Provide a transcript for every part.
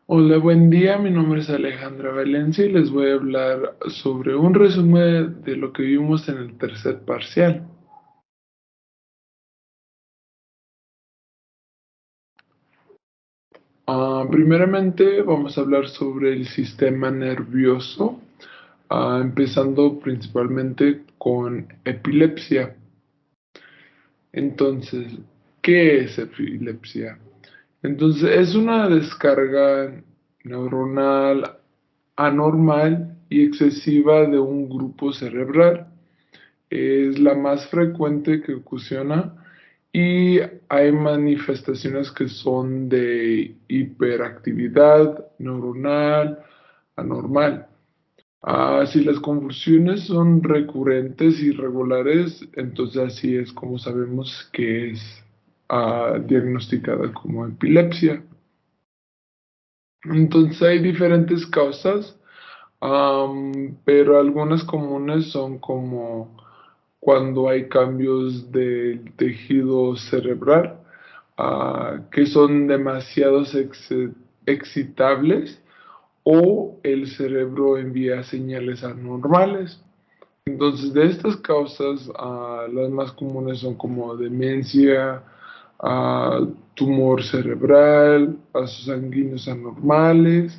Hola, buen día. Mi nombre es Alejandra Valencia y les voy a hablar sobre un resumen de lo que vimos en el tercer parcial. Primeramente vamos a hablar sobre el sistema nervioso, empezando principalmente con epilepsia. Entonces, ¿qué es epilepsia? Entonces, es una descarga neuronal anormal y excesiva de un grupo cerebral. Es la más frecuente que ocasiona y hay manifestaciones que son de hiperactividad neuronal anormal. Si las convulsiones son recurrentes y regulares, entonces así es como sabemos que es diagnosticada como epilepsia. Entonces hay diferentes causas, pero algunas comunes son como cuando hay cambios del tejido cerebral, que son demasiado excitables o el cerebro envía señales anormales. Entonces, de estas causas, las más comunes son como demencia, ah, tumor cerebral, vasos sanguíneos anormales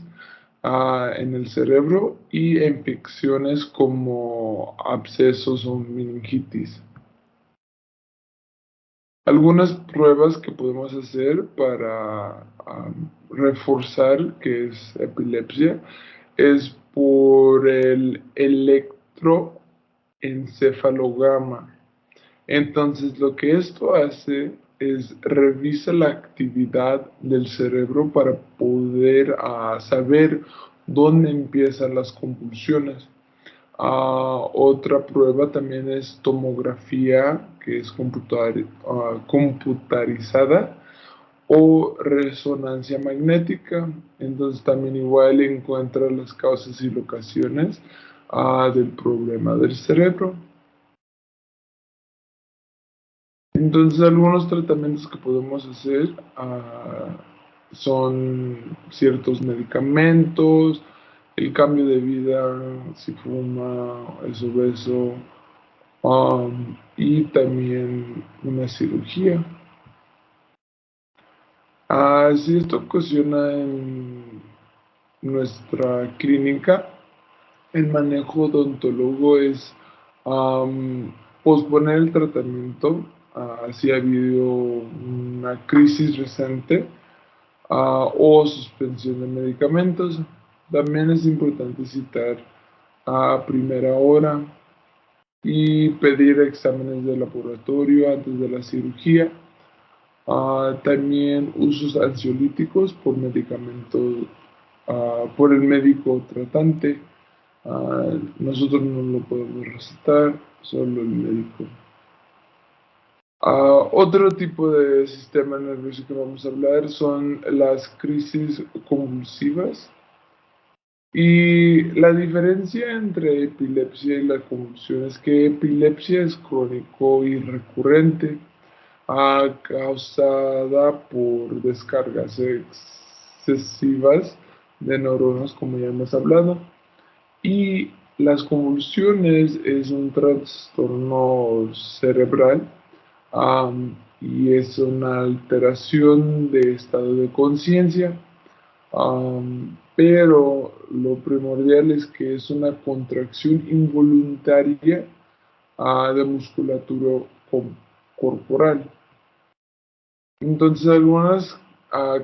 en el cerebro y infecciones como abscesos o meningitis. Algunas pruebas que podemos hacer para reforzar que es epilepsia es por el electroencefalograma. Entonces, lo que esto hace es revisa la actividad del cerebro para poder saber dónde empiezan las convulsiones. Otra prueba también es tomografía, que es computarizada, o resonancia magnética. Entonces también igual encuentra las causas y locaciones del problema del cerebro. Entonces algunos tratamientos que podemos hacer son ciertos medicamentos, el cambio de vida, si fuma, es obeso, y también una cirugía. Si esto ocasiona en nuestra clínica, el manejo odontólogo es posponer el tratamiento si ha habido una crisis reciente o suspensión de medicamentos. También es importante citar a primera hora y pedir exámenes de laboratorio antes de la cirugía. También usos ansiolíticos por medicamentos, por el médico tratante. Nosotros no lo podemos recetar, solo el médico. Otro tipo de sistema nervioso que vamos a hablar son las crisis convulsivas. Y la diferencia entre epilepsia y la convulsión es que epilepsia es crónico y recurrente, causada por descargas excesivas de neuronas, como ya hemos hablado. Y las convulsiones es un trastorno cerebral, y es una alteración de estado de conciencia. Pero lo primordial es que es una contracción involuntaria de musculatura corporal. Entonces, algunas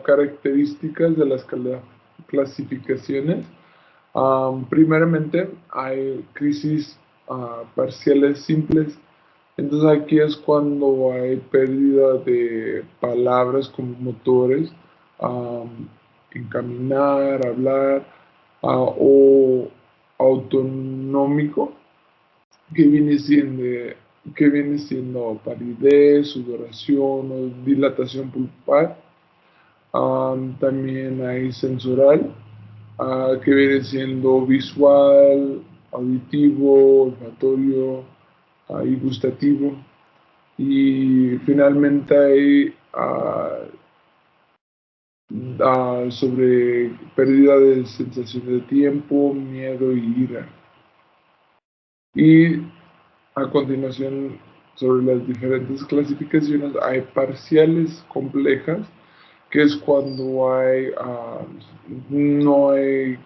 características de las clasificaciones. Primeramente, hay crisis parciales simples. Entonces, aquí es cuando hay pérdida de palabras como motores, am, encaminar, hablar, o autonómico, que viene siendo, que viene siendo palidez, sudoración o dilatación pulpar. También hay sensorial, que viene siendo visual, auditivo, olfatorio, y gustativo. Y finalmente hay sobre pérdida de sensación de tiempo, miedo y ira. Y a continuación, sobre las diferentes clasificaciones, hay parciales complejas, que es cuando no hay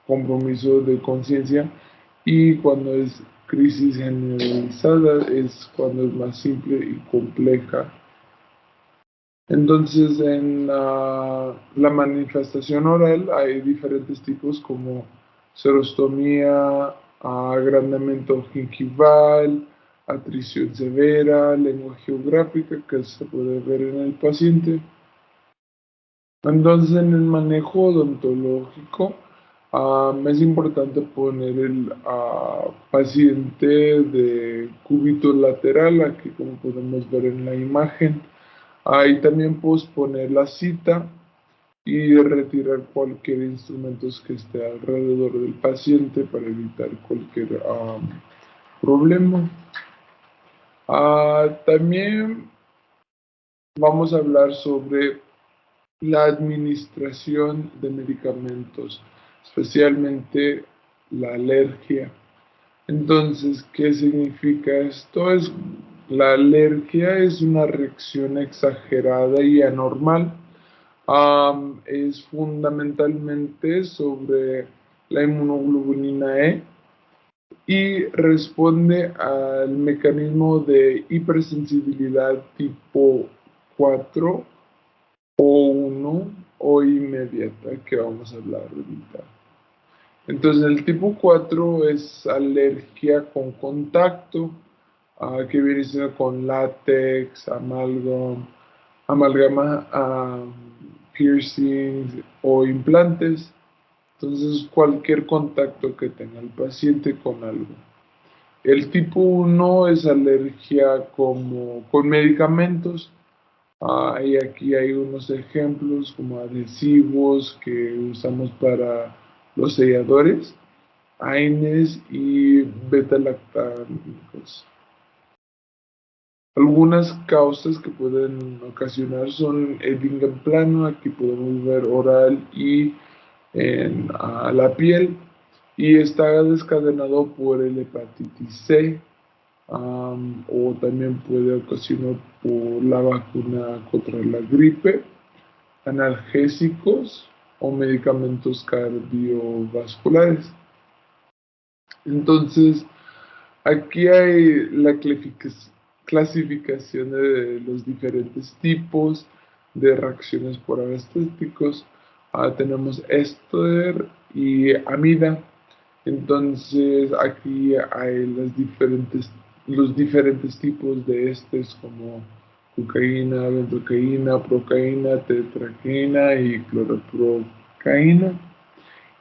compromiso de conciencia, y cuando es crisis generalizada es cuando es más simple y compleja. Entonces, en la manifestación oral hay diferentes tipos como serostomía, agrandamiento gingival, atrición severa, lengua geográfica que se puede ver en el paciente. Entonces, en el manejo odontológico, es importante poner el paciente de cúbito lateral, aquí como podemos ver en la imagen. Ahí también posponer la cita y retirar cualquier instrumento que esté alrededor del paciente para evitar cualquier problema. También vamos a hablar sobre la administración de medicamentos, especialmente la alergia. Entonces, ¿qué significa esto? La alergia es una reacción exagerada y anormal. Es fundamentalmente sobre la inmunoglobulina E y responde al mecanismo de hipersensibilidad tipo 4 o 1 o inmediata que vamos a hablar ahorita. Entonces el tipo 4 es alergia con contacto, que viene siendo con látex, amalgama, piercings o implantes. Entonces cualquier contacto que tenga el paciente con algo. El tipo 1 es alergia con medicamentos. Y aquí hay unos ejemplos como adhesivos que usamos para los selladores, AINES y beta-lactámicos. Algunas causas que pueden ocasionar son edema plano, aquí podemos ver oral y en la piel, y está desencadenado por el hepatitis C, o también puede ocasionar por la vacuna contra la gripe, analgésicos o medicamentos cardiovasculares. Entonces, aquí hay la clasificación de los diferentes tipos de reacciones por anestéticos. Tenemos éster y amida. Entonces, aquí hay los diferentes tipos de estes como cocaína, benzocaína, procaína, tetracaína y cloroprocaína.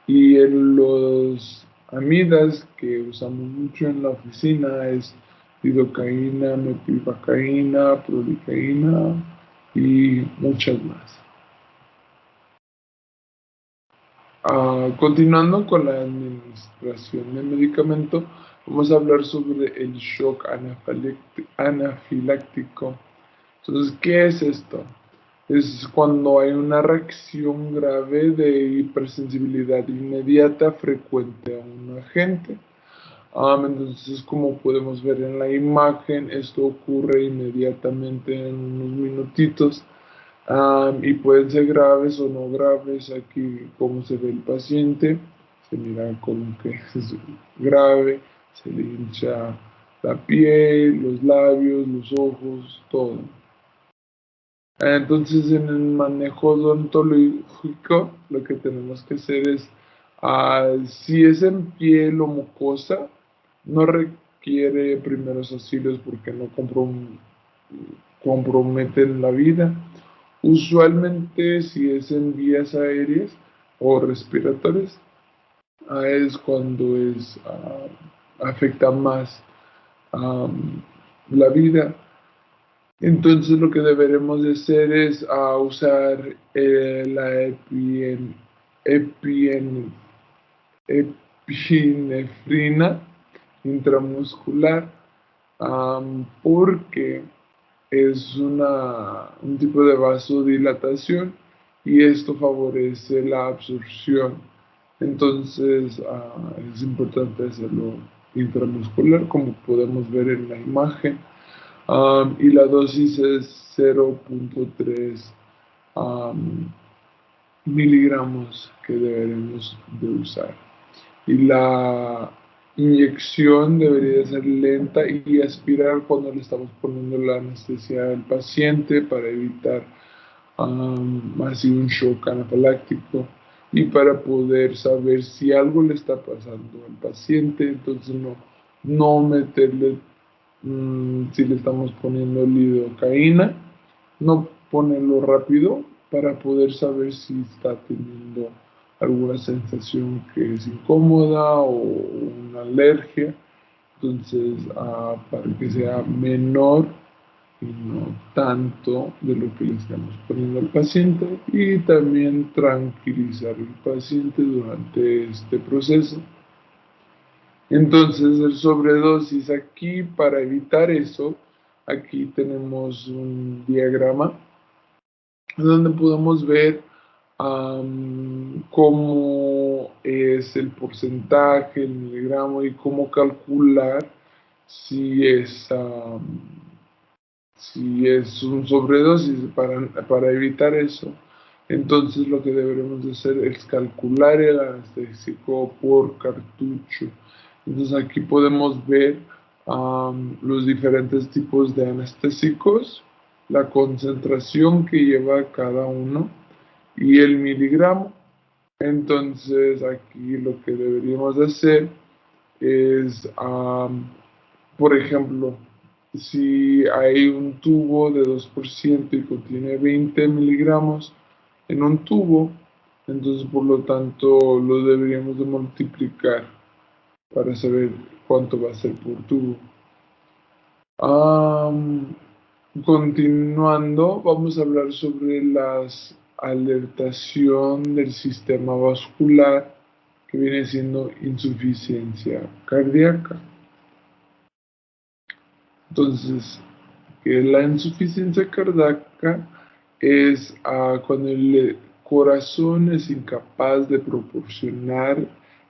Y en los amidas que usamos mucho en la oficina es lidocaína, metilvacaína, prodicaína y muchas más. Continuando con la administración de medicamento, vamos a hablar sobre el shock anafiláctico. Entonces, ¿qué es esto? Es cuando hay una reacción grave de hipersensibilidad inmediata frecuente a un agente. Entonces, como podemos ver en la imagen, esto ocurre inmediatamente en unos minutitos. Y pueden ser graves o no graves. Aquí, como se ve el paciente, se mira como que es grave, se le hincha la piel, los labios, los ojos, todo. Entonces, en el manejo odontológico, lo que tenemos que hacer es, si es en piel o mucosa, no requiere primeros auxilios porque no comprometen la vida. Usualmente, si es en vías aéreas o respiratorias, es cuando afecta más la vida. Entonces lo que deberemos de hacer es usar la epinefrina intramuscular, porque es un tipo de vasodilatación y esto favorece la absorción. Entonces es importante hacerlo intramuscular, como podemos ver en la imagen. Y la dosis es 0.3 miligramos que deberemos de usar. Y la inyección debería ser lenta y aspirar cuando le estamos poniendo la anestesia al paciente para evitar así un shock anafiláctico y para poder saber si algo le está pasando al paciente. Entonces no meterle, si le estamos poniendo lidocaína, no ponerlo rápido para poder saber si está teniendo alguna sensación que es incómoda o una alergia. Entonces, para que sea menor y no tanto de lo que le estamos poniendo al paciente, y también tranquilizar al paciente durante este proceso. Entonces, el sobredosis aquí, para evitar eso, aquí tenemos un diagrama donde podemos ver cómo es el porcentaje, el miligramo y cómo calcular si es, si es un sobredosis. Para evitar eso, entonces lo que deberemos de hacer es calcular el anestésico por cartucho. Entonces aquí podemos ver los diferentes tipos de anestésicos, la concentración que lleva cada uno y el miligramo. Entonces aquí lo que deberíamos de hacer es, por ejemplo, si hay un tubo de 2% y contiene 20 miligramos en un tubo, entonces por lo tanto lo deberíamos de multiplicar para saber cuánto va a ser por tubo. Continuando, vamos a hablar sobre las alertación del sistema vascular, que viene siendo insuficiencia cardíaca. Entonces, la insuficiencia cardíaca es cuando el corazón es incapaz de proporcionar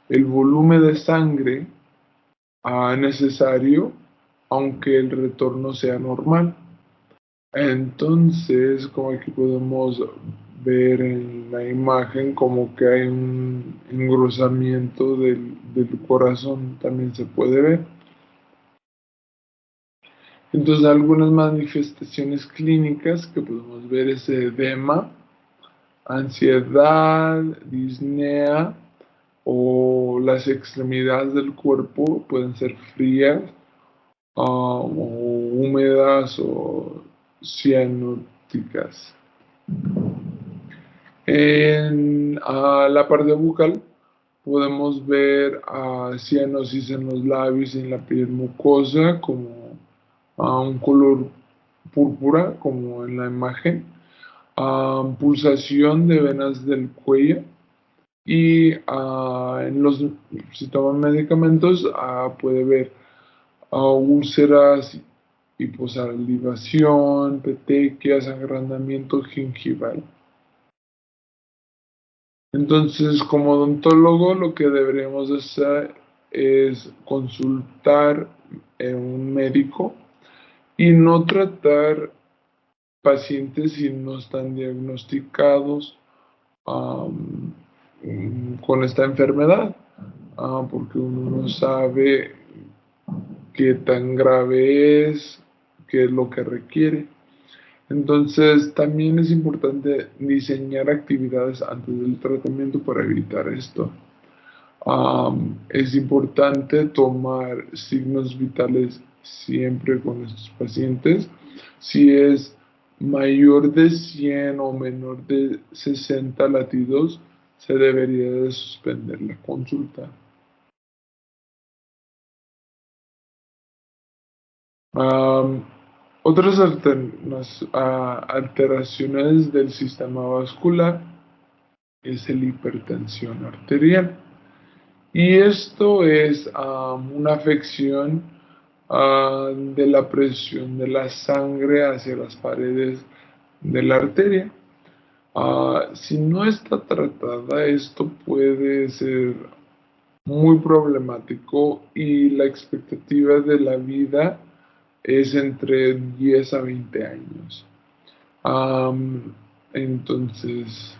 el volumen de sangre necesario, aunque el retorno sea normal. Entonces, como aquí podemos ver en la imagen, como que hay un engrosamiento del corazón, también se puede ver. Entonces, algunas manifestaciones clínicas que podemos ver es edema, ansiedad, disnea, o las extremidades del cuerpo pueden ser frías, o húmedas o cianóticas. En la parte bucal podemos ver cianosis en los labios y en la piel mucosa, como un color púrpura, como en la imagen, pulsación de venas del cuello, y si toman medicamentos puede ver úlceras, hiposalivación, petequias, agrandamiento gingival. Entonces, como odontólogo, lo que deberíamos hacer es consultar a un médico y no tratar pacientes si no están diagnosticados con esta enfermedad, porque uno no sabe qué tan grave es, qué es lo que requiere. Entonces, también es importante diseñar actividades antes del tratamiento para evitar esto. Es importante tomar signos vitales siempre con estos pacientes. Si es mayor de 100 o menor de 60 latidos, se debería de suspender la consulta. Otras alteraciones del sistema vascular es la hipertensión arterial. Y esto es una afección de la presión de la sangre hacia las paredes de la arteria. Si no está tratada, esto puede ser muy problemático y la expectativa de la vida es entre 10 a 20 años. Entonces,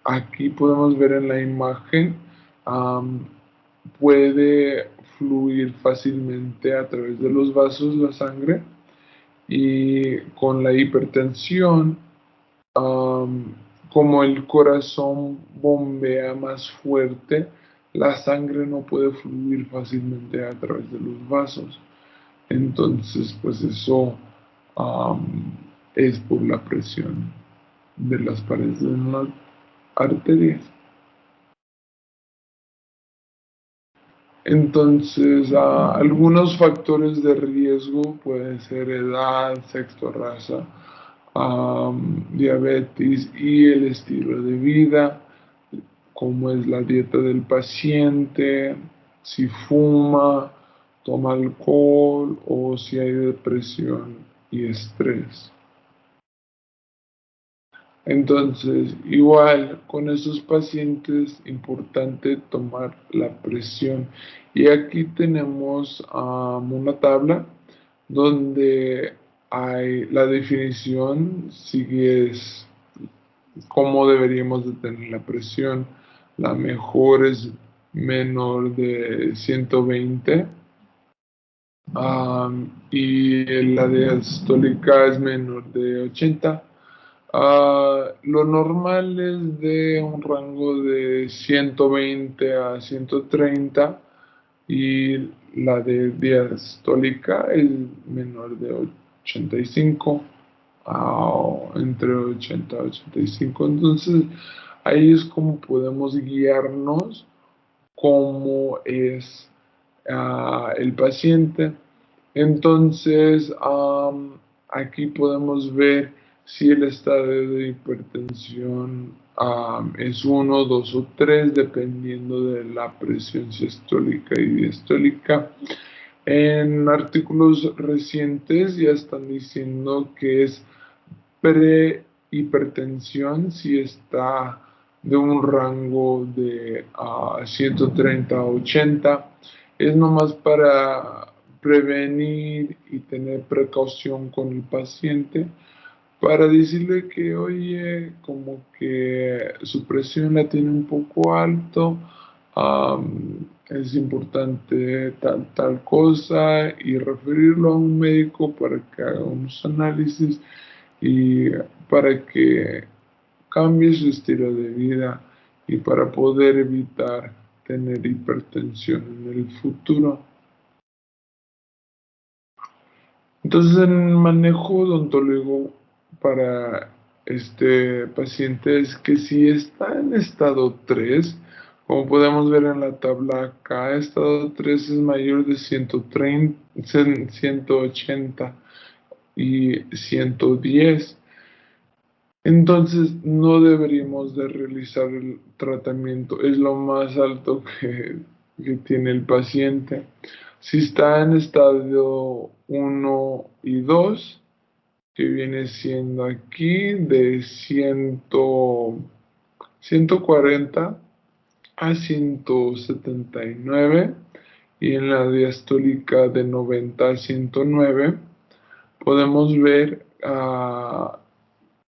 aquí podemos ver en la imagen, am, puede fluir fácilmente a través de los vasos la sangre y con la hipertensión, am, como el corazón bombea más fuerte, la sangre no puede fluir fácilmente a través de los vasos. Entonces, pues eso am, es por la presión de las paredes de las arterias. Entonces, algunos factores de riesgo pueden ser edad, sexo, raza, diabetes y el estilo de vida, como es la dieta del paciente, si fuma, toma alcohol o si hay depresión y estrés. Entonces, igual con esos pacientes, importante tomar la presión. Y aquí tenemos una tabla donde hay la definición, sigue es cómo deberíamos de tener la presión. La mejor es menor de 120, y la diastólica es menor de 80. Lo normal es de un rango de 120 a 130 y la de diastólica es menor de 85, entre 80 y 85. Entonces ahí es como podemos guiarnos cómo es el paciente. Entonces, aquí podemos ver si el estadio de hipertensión es 1, 2 o 3, dependiendo de la presión sistólica y diastólica. En artículos recientes ya están diciendo que es prehipertensión si está de un rango de 130 a 80. Es nomás para prevenir y tener precaución con el paciente, para decirle que, oye, como que su presión la tiene un poco alto, es importante tal cosa y referirlo a un médico para que haga unos análisis y para que cambie su estilo de vida y para poder evitar tener hipertensión en el futuro. Entonces, en el manejo odontológico para este paciente es que si está en estado 3, como podemos ver en la tabla acá, estado 3 es mayor de 130, 180 y 110. Entonces no deberíamos de realizar el tratamiento, es lo más alto que tiene el paciente. Si está en estadio 1 y 2, que viene siendo aquí de 140 a 179 y en la diastólica de 90 a 109, podemos ver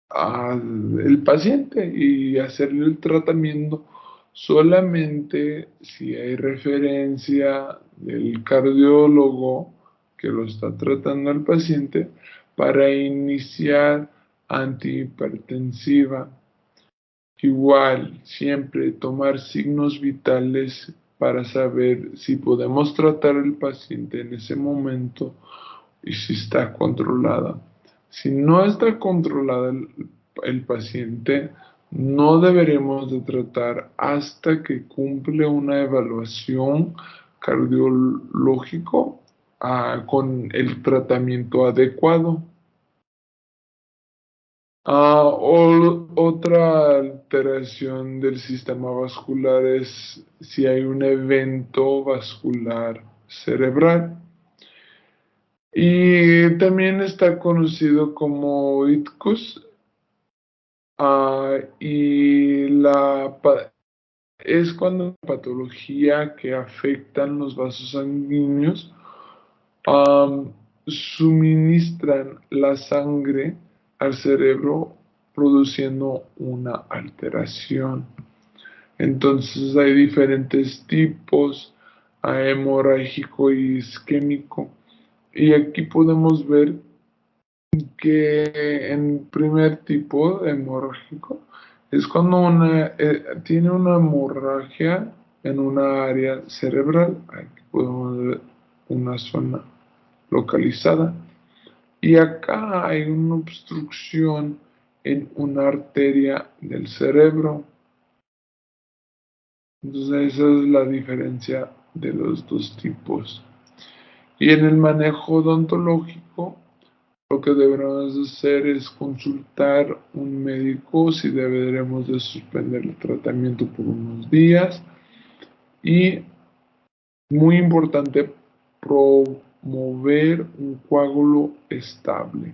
al paciente y hacerle el tratamiento solamente si hay referencia del cardiólogo que lo está tratando al paciente para iniciar antihipertensiva. Igual, siempre tomar signos vitales para saber si podemos tratar al paciente en ese momento y si está controlada. Si no está controlada el paciente, no deberemos de tratar hasta que cumple una evaluación cardiológico con el tratamiento adecuado. Otra alteración del sistema vascular es si hay un evento vascular cerebral. Y también está conocido como ictus, Y es cuando la patología que afectan los vasos sanguíneos suministran la sangre al cerebro produciendo una alteración. Entonces hay diferentes tipos, hay hemorrágico y isquémico. Y aquí podemos ver que en primer tipo hemorrágico es cuando tiene una hemorragia en una área cerebral. Aquí podemos ver una zona localizada. Y acá hay una obstrucción en una arteria del cerebro. Entonces esa es la diferencia de los dos tipos. Y en el manejo odontológico, lo que deberemos hacer es consultar un médico si deberemos de suspender el tratamiento por unos días. Y muy importante, promover un coágulo estable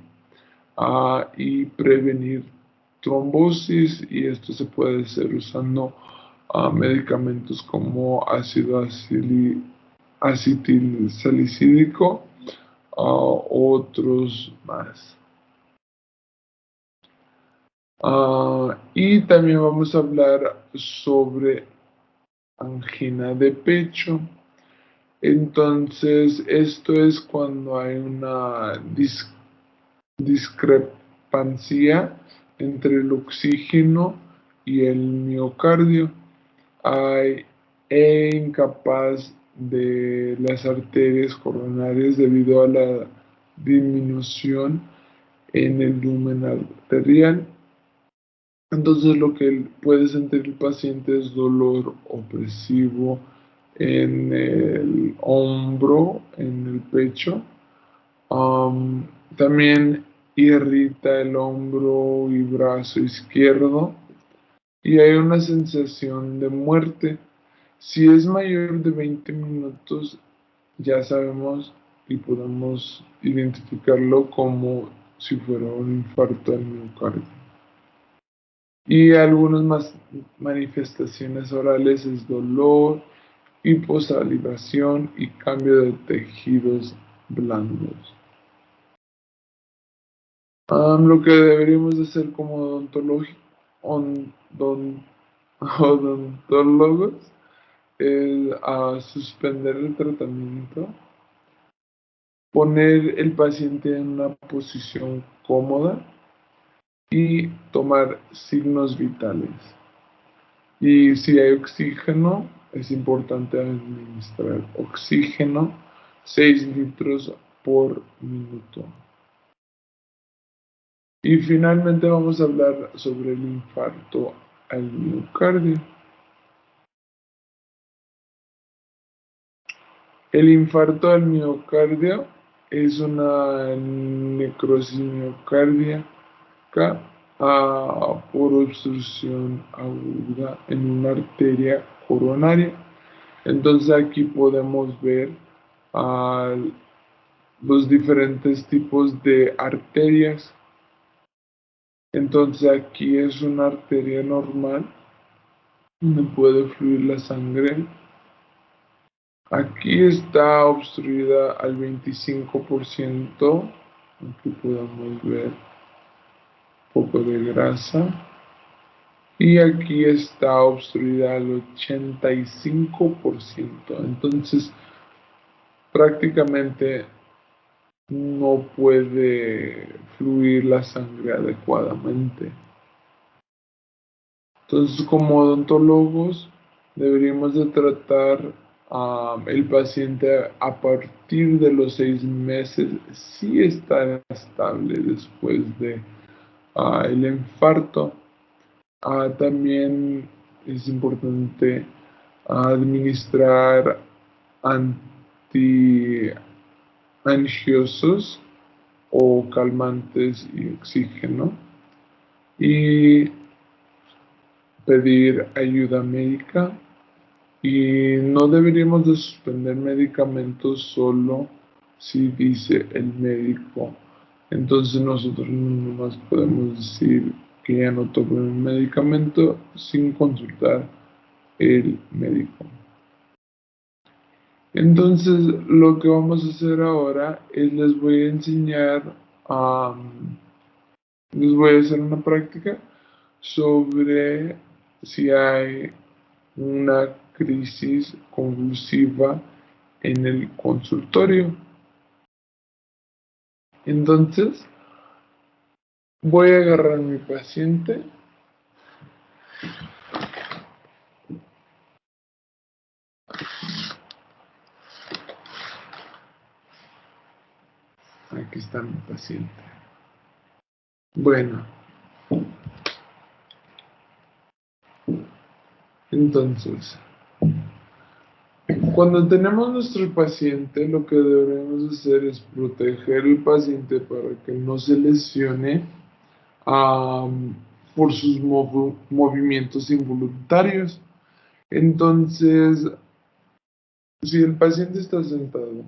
y prevenir trombosis, y esto se puede hacer usando medicamentos como ácido acetilsalicílico, otros más. Y también vamos a hablar sobre angina de pecho. Entonces, esto es cuando hay una discrepancia entre el oxígeno y el miocardio. Incapaz de las arterias coronarias debido a la disminución en el lumen arterial. Entonces lo que puede sentir el paciente es dolor opresivo en el hombro, en el pecho. También irrita el hombro y brazo izquierdo y hay una sensación de muerte. Si es mayor de 20 minutos, ya sabemos y podemos identificarlo como si fuera un infarto al miocardio. Y algunas más manifestaciones orales es dolor, hiposalivación y cambio de tejidos blandos. Lo que deberíamos hacer como odontólogos es suspender el tratamiento, poner el paciente en una posición cómoda y tomar signos vitales. Y si hay oxígeno, es importante administrar oxígeno 6 litros por minuto. Y finalmente vamos a hablar sobre el infarto al miocardio. El infarto al miocardio es una necrosis miocárdica por obstrucción aguda en una arteria coronaria. Entonces aquí podemos ver ah, los diferentes tipos de arterias. Entonces aquí es una arteria normal donde puede fluir la sangre. Aquí está obstruida al 25%. Aquí podemos ver un poco de grasa. Y aquí está obstruida al 85%. Entonces prácticamente no puede fluir la sangre adecuadamente. Entonces, como odontólogos, deberíamos de tratar el paciente a partir de los 6 meses si está estable después de el infarto. También es importante administrar antiangiosos o calmantes y oxígeno y pedir ayuda médica, y no deberíamos de suspender medicamentos solo si dice el médico. Entonces nosotros no más podemos decir que ya no tome un medicamento sin consultar el médico. Entonces, lo que vamos a hacer ahora es les voy a enseñar, les voy a hacer una práctica sobre si hay una crisis convulsiva en el consultorio. Entonces, voy a agarrar a mi paciente. Aquí está mi paciente. Bueno, entonces, cuando tenemos nuestro paciente, lo que debemos hacer es proteger al paciente para que no se lesione por sus movimientos involuntarios. Entonces, si el paciente está sentado,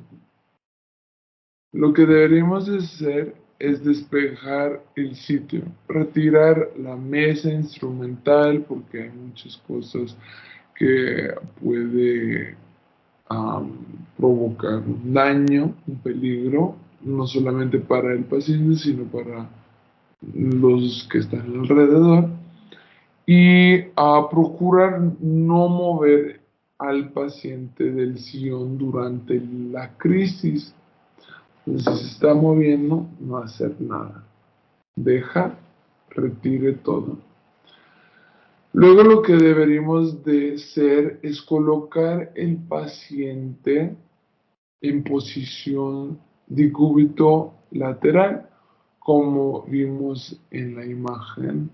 lo que deberíamos de hacer es despejar el sitio, retirar la mesa instrumental porque hay muchas cosas que puede provocar un daño, un peligro, no solamente para el paciente, sino para los que están alrededor. Y a procurar no mover al paciente del sillón durante la crisis. Entonces, si se está moviendo, no hacer nada. Deja, retire todo. Luego lo que deberíamos de hacer es colocar el paciente en posición de cúbito lateral, como vimos en la imagen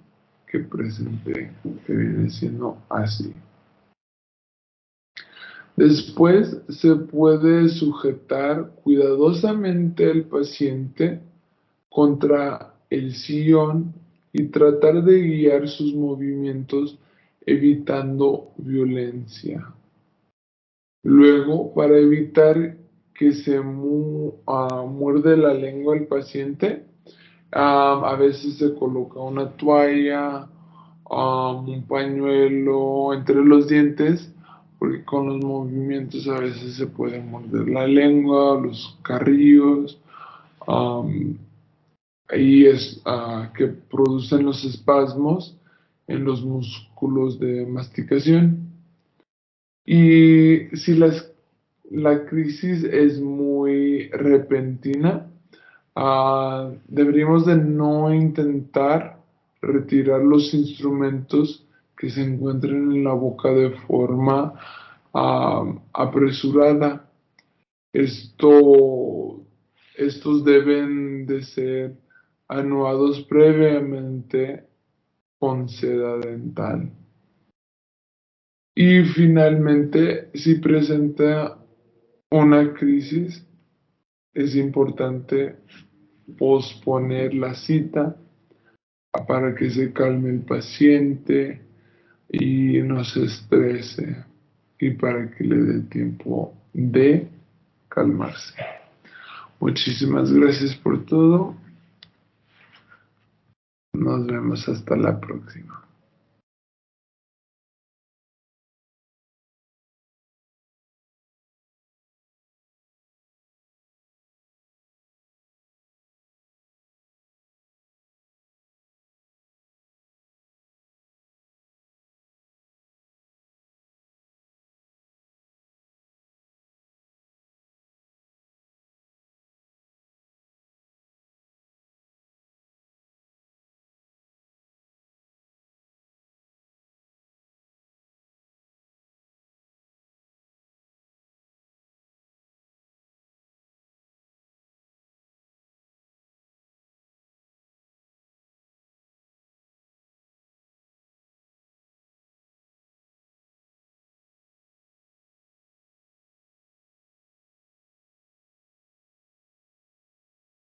que presenté, que viene siendo así. Después se puede sujetar cuidadosamente al paciente contra el sillón y tratar de guiar sus movimientos evitando violencia. Luego, para evitar que se muerde la lengua el paciente, a veces se coloca una toalla, un pañuelo entre los dientes, porque con los movimientos a veces se puede morder la lengua, los carrillos, y es que producen los espasmos en los músculos de masticación. Y si la crisis es muy repentina, deberíamos de no intentar retirar los instrumentos que se encuentren en la boca de forma apresurada. Estos deben de ser anudados previamente con seda dental. Y finalmente, si presenta una crisis, es importante posponer la cita para que se calme el paciente y no se estrese y para que le dé tiempo de calmarse. Muchísimas gracias por todo. Nos vemos hasta la próxima.